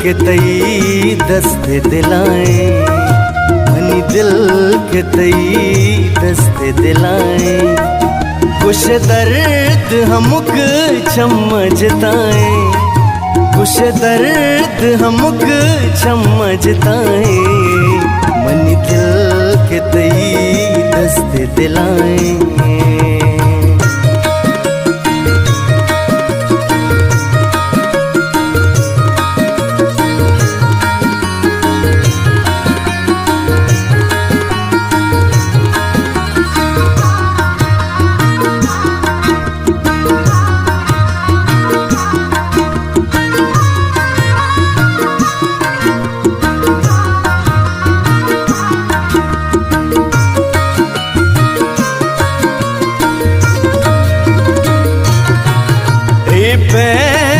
के तई दस्ते दिलाए, मनी दिल के तई दस्ते दिलाए। कुछ दर्द हमुक समझताए, कुछ दर्द हमुक समझताए। मनी दिल के तई दस्ते दिलाए।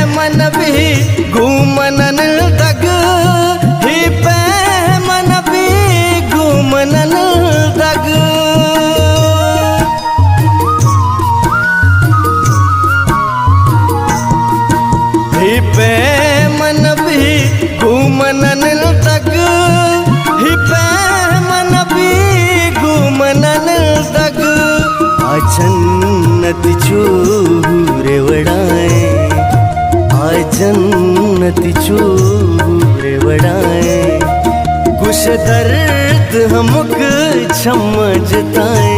मन भी घूमनन दग, ही पे मन भी घूमनन दग। ही पे मन भी घूमनन दग, ही पे मन भी घूमनन दग। जन्नत चूरे वड़ाए, जन्नत चूरे वड़ाए। कुछ दर्द हमुक समझताए,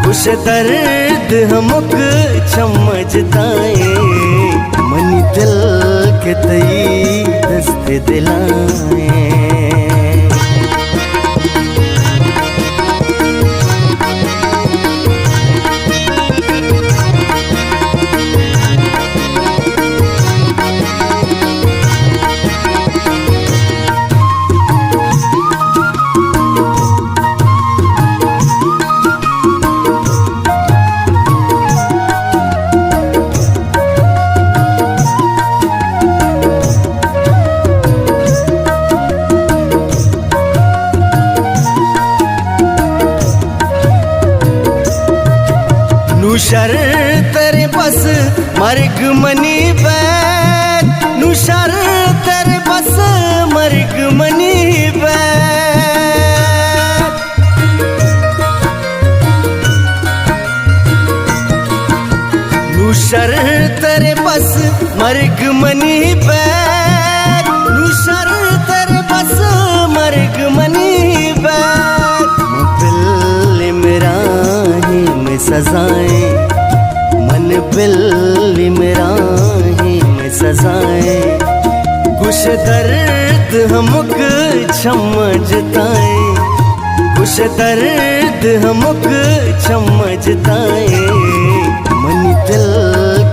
कुछ दर्द हमुक समझताए। मनी दिल के तई दस्ते दिलाए। नुशर तेरे बस मर्ग मनी बैठ, नुशर तेरे बस मर्ग मनी बैठ। नुशर तेरे बस मर्ग मनी बैठ, नुशर तेरे बस मर्ग मनी बैठ। दिल मेरा ही में सजाए, मन बिल मेरा ही में सजाए। कुछ दर्द हमुक समझताए, कुछ दर्द हमुक समझताए। मनी दिल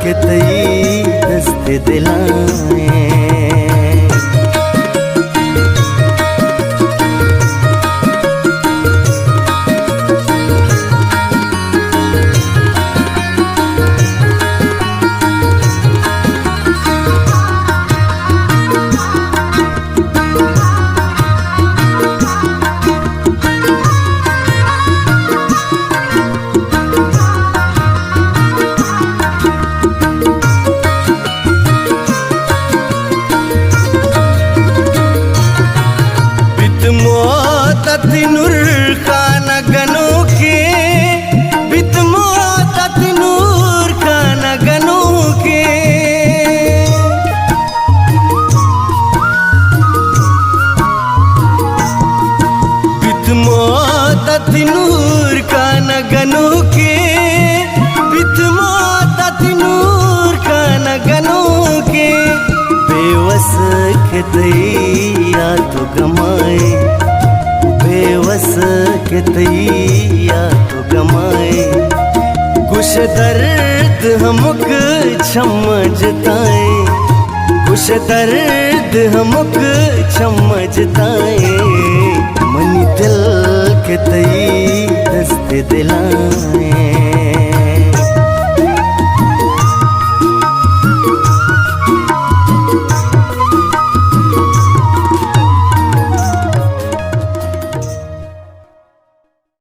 के तई दस्ते दिलाए। नूर खान गनों के, बितमो नूर खान गनों के। बितमो नूर खान गनों के, बितमो नूर खान गनों के। बेवस के दैया तो गमाए, बेवस के तैया तो गमाए। कुछ दर्द हमुक समझताए, कुछ दर्द हमुक समझताए। मनी दिल के तई दस्ते दिलाए।